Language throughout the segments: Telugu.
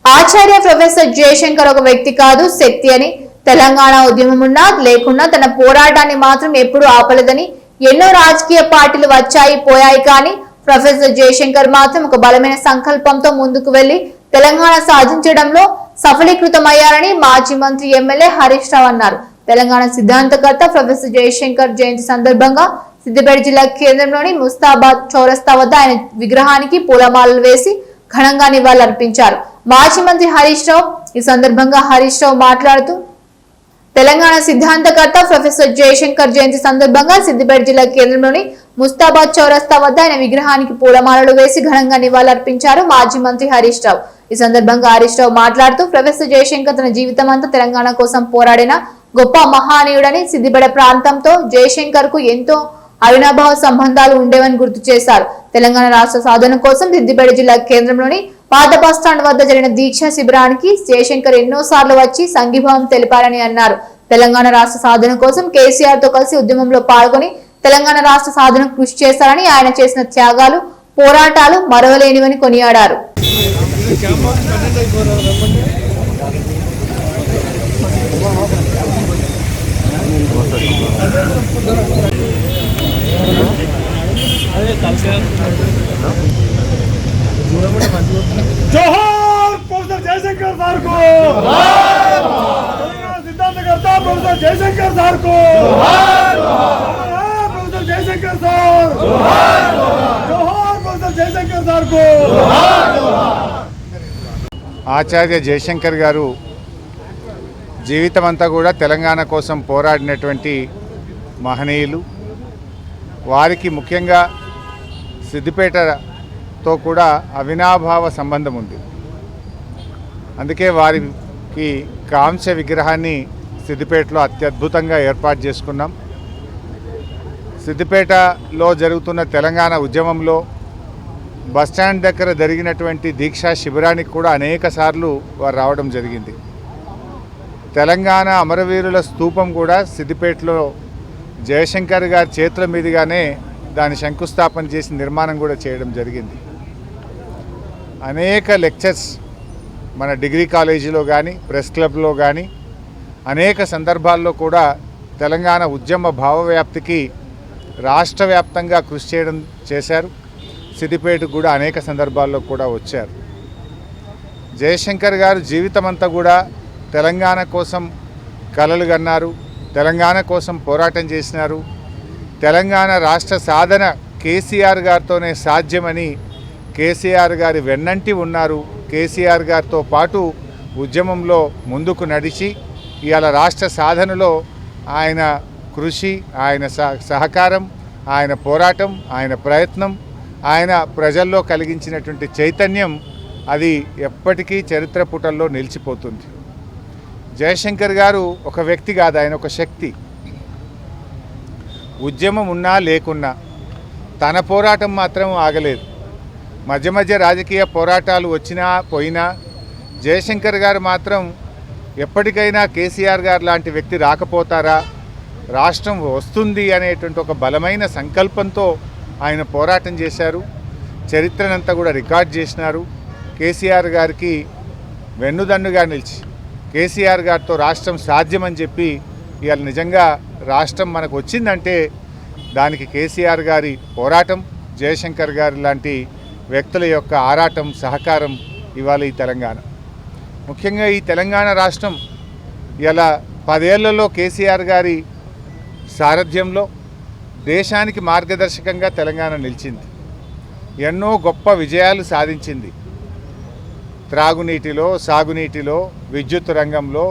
ఆచార్య ప్రొఫెసర్ జయశంకర్ ఒక వ్యక్తి కాదు, శక్తి అని, తెలంగాణ ఉద్యమం ఉన్నా లేకున్నా తన పోరాటాన్ని మాత్రం ఎప్పుడూ ఆపలేదని, ఎన్నో రాజకీయ పార్టీలు వచ్చాయి పోయాయి కానీ ప్రొఫెసర్ జయశంకర్ మాత్రం ఒక బలమైన సంకల్పంతో ముందుకు వెళ్లి తెలంగాణ సాధించడంలో సఫలీకృతమయ్యారని మాజీ మంత్రి ఎమ్మెల్యే హరీష్ రావు అన్నారు. తెలంగాణ సిద్ధాంతకర్త ప్రొఫెసర్ జయశంకర్ జయంతి సందర్భంగా సిద్దిపేట జిల్లా కేంద్రంలోని ముస్తాబాద్ చౌరస్తా వద్ద ఆయన విగ్రహానికి పూలమాలలు వేసి ఘనంగా నివాళులర్పించారు. మాజీ మంత్రి హరీష్ రావు ఈ సందర్భంగా హరీష్ రావు మాట్లాడుతూ తెలంగాణ సిద్ధాంతకర్త ప్రొఫెసర్ జయశంకర్ జయంతి సందర్భంగా సిద్దిపేట జిల్లా కేంద్రంలోని ముస్తాబాద్ చౌరస్తా వద్ద ఆయన విగ్రహానికి పూలమాలలు వేసి ఘనంగా నివాళులర్పించారు మాజీ మంత్రి హరీష్ రావు. ఈ సందర్భంగా హరీష్ రావు మాట్లాడుతూ ప్రొఫెసర్ జయశంకర్ తన జీవితం అంతా తెలంగాణ కోసం పోరాడిన గొప్ప మహానీయుడని, సిద్దిపేట ప్రాంతంతో జయశంకర్ కు ఎంతో అవినాభావ సంబంధాలు ఉండేవని గుర్తు చేశారు. తెలంగాణ రాష్ట్ర సాధన కోసం సిద్దిపేట జిల్లా కేంద్రంలోని పాత బస్టాండ్ వద్ద జరిగిన దీక్షా శిబిరానికి జయశంకర్ ఎన్నోసార్లు వచ్చి సంఘీభావం తెలిపారని అన్నారు. తెలంగాణ రాష్ట్ర సాధన కోసం కేసీఆర్ తో కలిసి ఉద్యమంలో పాల్గొని తెలంగాణ రాష్ట్ర సాధనకు కృషి చేశారని, ఆయన చేసిన త్యాగాలు, పోరాటాలు మరవలేనివని కొనియాడారు. जोहार प्रोफेसर जयशंकर सर को, सिद्धांतकर्ता प्रोफेसर जयशंकर सर को, प्रोफेसर जयशंकर सर, जोहार प्रोफेसर जयशंकर सर को. ఆచార్య జయశంకర్ గారు జీవితమంతా కూడా తెలంగాణ కోసం పోరాడినటువంటి మహనీయులు. వారికి ముఖ్యంగా సిద్దిపేటతో కూడా అవినాభావ సంబంధం ఉంది. అందుకే వారికి కాంస్య విగ్రహాన్ని సిద్దిపేటలో అత్యద్భుతంగా ఏర్పాటు చేసుకున్నాం. సిద్దిపేటలో జరుగుతున్న తెలంగాణ ఉద్యమంలో బస్టాండ్ దగ్గర జరిగినటువంటి దీక్షా శిబిరానికి కూడా అనేక సార్లు వారు రావడం జరిగింది. తెలంగాణ అమరవీరుల స్తూపం కూడా సిద్దిపేటలో జయశంకర్ గారి చేతుల మీదుగానే దాని శంకుస్థాపన చేసి నిర్మాణం కూడా చేయడం జరిగింది. అనేక లెక్చర్స్ మన డిగ్రీ కాలేజీలో కానీ ప్రెస్ క్లబ్లో కానీ అనేక సందర్భాల్లో కూడా తెలంగాణ ఉద్యమ భావవ్యాప్తికి రాష్ట్ర వ్యాప్తంగా కృషి చేశారు. సిద్దిపేటకు కూడా అనేక సందర్భాల్లో కూడా వచ్చారు. జయశంకర్ గారు జీవితమంతా కూడా తెలంగాణ కోసం కలలు కన్నారు, తెలంగాణ కోసం పోరాటం చేసినారు. తెలంగాణ రాష్ట్ర సాధన కేసీఆర్ గారితోనే సాధ్యమని కేసీఆర్ గారి వెన్నంటి ఉన్నారు. కేసీఆర్ గారితో పాటు ఉద్యమంలో ముందుకు నడిచి ఇవాళ రాష్ట్ర సాధనలో ఆయన కృషి, ఆయన సహకారం, ఆయన పోరాటం, ఆయన ప్రయత్నం, ఆయన ప్రజల్లో కలిగించినటువంటి చైతన్యం అది ఎప్పటికీ చరిత్ర పుటల్లో నిలిచిపోతుంది. జయశంకర్ గారు ఒక వ్యక్తి కాదు, ఆయన ఒక శక్తి. ఉద్యమం ఉన్నా లేకున్నా తన పోరాటం మాత్రం ఆగలేదు. మధ్య మధ్య రాజకీయ పోరాటాలు వచ్చినా పోయినా జయశంకర్ గారు మాత్రం ఎప్పటికైనా కేసీఆర్ గారు లాంటి వ్యక్తి రాకపోతారా, రాష్ట్రం వస్తుంది అనేటువంటి ఒక బలమైన సంకల్పంతో ఆయన పోరాటం చేశారు. చరిత్రనంతా కూడా రికార్డ్ చేసినారు. కేసీఆర్ గారికి వెన్నుదన్నుగా నిలిచి కేసీఆర్ గారితో రాష్ట్రం సాధ్యమని చెప్పి ఇవాళ నిజంగా రాష్ట్రం మనకు వచ్చిందంటే దానికి కేసీఆర్ గారి పోరాటం, జయశంకర్ గారి లాంటి వ్యక్తుల యొక్క ఆరాటం, సహకారం ఇవాళ ఈ తెలంగాణ. ముఖ్యంగా ఈ తెలంగాణ రాష్ట్రం ఇలా 10 ఏళ్లలో కేసీఆర్ గారి సారథ్యంలో దేశానికి మార్గదర్శకంగా తెలంగాణ నిలిచింది. ఎన్నో గొప్ప విజయాలు సాధించింది. త్రాగునీటిలో, సాగునీటిలో, విద్యుత్ రంగంలో,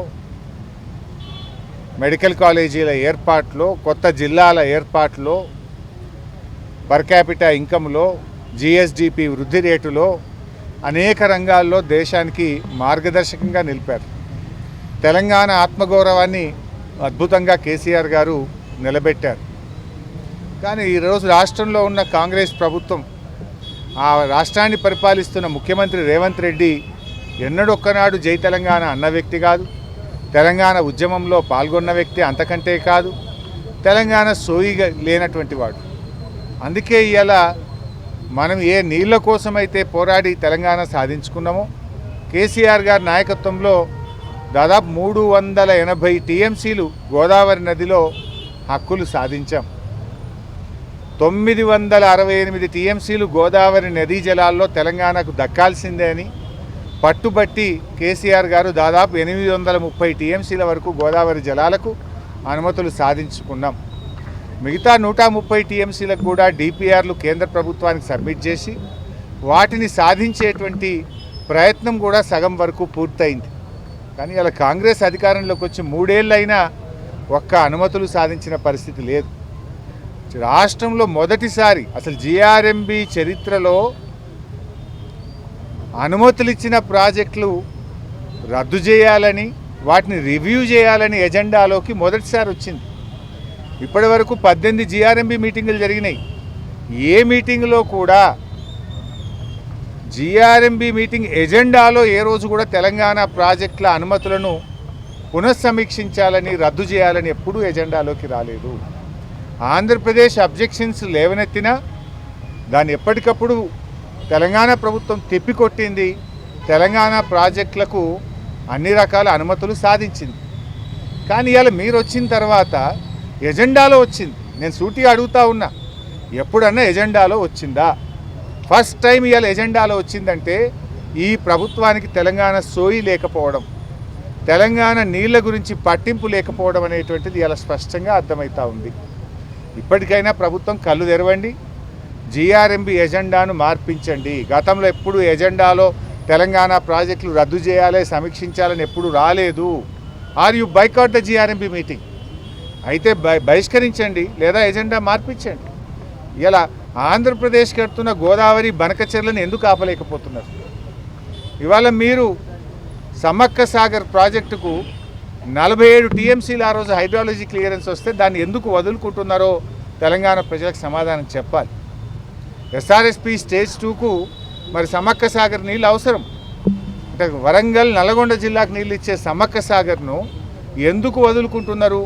మెడికల్ కాలేజీల ఏర్పాటులో, కొత్త జిల్లాల ఏర్పాటులో, పర్ క్యాపిటా ఇన్కంలో, జిఎస్డిపి వృద్ధి రేటులో అనేక రంగాల్లో దేశానికి మార్గదర్శకంగా నిలిపారు. తెలంగాణ ఆత్మగౌరవాన్ని అద్భుతంగా కేసీఆర్ గారు నిలబెట్టారు. కానీ ఈరోజు రాష్ట్రంలో ఉన్న కాంగ్రెస్ ప్రభుత్వం, ఆ రాష్ట్రాన్ని పరిపాలిస్తున్న ముఖ్యమంత్రి రేవంత్ రెడ్డి ఎన్నడొక్కనాడు జై తెలంగాణ అన్న వ్యక్తి కాదు, తెలంగాణ ఉద్యమంలో పాల్గొన్న వ్యక్తి అంతకంటే కాదు, తెలంగాణ సోయిగా లేనటువంటి వాడు. అందుకే ఇలా మనం ఏ నీళ్ళ కోసమైతే పోరాడి తెలంగాణ సాధించుకున్నామో కేసీఆర్ గారి నాయకత్వంలో దాదాపు 380 టీఎంసీలు గోదావరి నదిలో హక్కులు సాధించాం. 968 టీఎంసీలు గోదావరి నదీ జలాల్లో తెలంగాణకు దక్కాల్సిందే అని పట్టుబట్టి కేసీఆర్ గారు దాదాపు 830 టీఎంసీల వరకు గోదావరి జలాలకు అనుమతులు సాధించుకున్నాం. మిగతా 130 టీఎంసీలకు కూడా డిపిఆర్లు కేంద్ర ప్రభుత్వానికి సబ్మిట్ చేసి వాటిని సాధించేటువంటి ప్రయత్నం కూడా సగం వరకు పూర్తయింది. కానీ ఇలా కాంగ్రెస్ అధికారంలోకి వచ్చి 3 ఏళ్ళైనా ఒక్క అనుమతులు సాధించిన పరిస్థితి లేదు. రాష్ట్రంలో మొదటిసారి అసలు జిఆర్ఎంబి చరిత్రలో అనుమతులు ఇచ్చిన ప్రాజెక్టులు రద్దు చేయాలని వాటిని రివ్యూ చేయాలని ఎజెండాలోకి మొదటిసారి వచ్చింది. ఇప్పటి వరకు 18 జిఆర్ఎంబి మీటింగులు జరిగినాయి. ఏ మీటింగులో కూడా జిఆర్ఎంబి మీటింగ్ ఎజెండాలో ఏ రోజు కూడా తెలంగాణ ప్రాజెక్టుల అనుమతులను పునఃసమీక్షించాలని రద్దు చేయాలని ఎప్పుడూ ఎజెండాలోకి రాలేదు. ఆంధ్రప్రదేశ్ అబ్జెక్షన్స్ లేవనెత్తినా దాన్ని ఎప్పటికప్పుడు తెలంగాణ ప్రభుత్వం తిప్పికొట్టింది. తెలంగాణ ప్రాజెక్టులకు అన్ని రకాల అనుమతులు సాధించింది. కానీ ఇవాళ మీరు వచ్చిన తర్వాత ఎజెండాలో వచ్చింది. నేను సూటిగా అడుగుతా ఉన్నా, ఎప్పుడన్నా ఎజెండాలో వచ్చిందా? ఫస్ట్ టైం ఇవాళ ఎజెండాలో వచ్చిందంటే ఈ ప్రభుత్వానికి తెలంగాణ సోయి లేకపోవడం, తెలంగాణ నీళ్ల గురించి పట్టింపు లేకపోవడం అనేటువంటిది ఇలా స్పష్టంగా అర్థమవుతూ ఉంది. ఇప్పటికైనా ప్రభుత్వం కళ్ళు తెరవండి, జిఆర్ఎంబి ఎజెండాను మార్పించండి. గతంలో ఎప్పుడు ఎజెండాలో తెలంగాణ ప్రాజెక్టులు రద్దు చేయాలి, సమీక్షించాలని ఎప్పుడు రాలేదు. Are you boycott the GRMB meeting? అయితే బహిష్కరించండి లేదా ఎజెండా మార్పించండి. ఇలా ఆంధ్రప్రదేశ్ కడుతున్న గోదావరి బనకచెర్లను ఎందుకు ఆపలేకపోతున్నారు? ఇవాళ మీరు సమ్మక్క సాగర్ ప్రాజెక్టుకు 47 టీఎంసీలు ఆ రోజు హైడ్రాలజీ క్లియరెన్స్ వస్తే దాన్ని ఎందుకు వదులుకుంటున్నారో తెలంగాణ ప్రజలకు సమాధానం చెప్పాలి. ఎస్ఆర్ఎస్పి స్టేజ్ 2కు మరి సమ్మక్క సాగర్ నీళ్ళు అవసరం. అంటే వరంగల్, నల్గొండ జిల్లాకు నీళ్ళు ఇచ్చే సమ్మక్క సాగర్ను ఎందుకు వదులుకుంటున్నారు?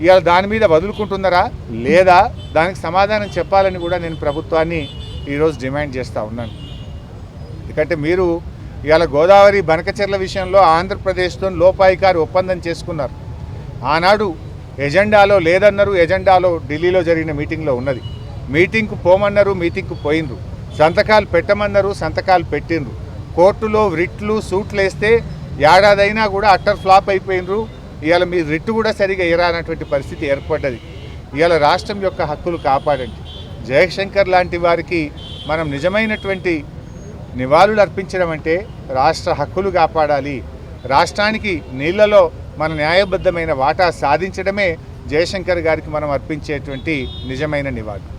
ఇవాళ దాని మీద వదులుకుంటున్నారా లేదా? దానికి సమాధానం చెప్పాలని కూడా నేను ప్రభుత్వాన్ని ఈరోజు డిమాండ్ చేస్తూ ఉన్నాను. ఎందుకంటే మీరు ఇవాళ గోదావరి బనకచెర్ల విషయంలో ఆంధ్రప్రదేశ్తో లోపాయికారి ఒప్పందం చేసుకున్నారు. ఆనాడు ఎజెండాలో లేదన్నారు, ఎజెండాలో ఢిల్లీలో జరిగిన మీటింగ్లో ఉన్నది. మీటింగ్కు పోమన్నారు, మీటింగ్కు పోయినరు. సంతకాలు పెట్టమన్నారు, సంతకాలు పెట్టినరు. కోర్టులో రిట్లు సూట్లు వేస్తే ఏడాదైనా కూడా అట్టర్ ఫ్లాప్ అయిపోయినరు. ఇవాళ మీ రిట్టు కూడా సరిగా ఇరానటువంటి పరిస్థితి ఏర్పడ్డది. ఇవాళ రాష్ట్రం యొక్క హక్కులు కాపాడండి. జయశంకర్ లాంటి వారికి మనం నిజమైనటువంటి నివాళులు అర్పించడం అంటే రాష్ట్ర హక్కులు కాపాడాలి. రాష్ట్రానికి నీళ్లలో మన న్యాయబద్ధమైన వాటా సాధించడమే జయశంకర్ గారికి మనం అర్పించేటువంటి నిజమైన నివాళులు.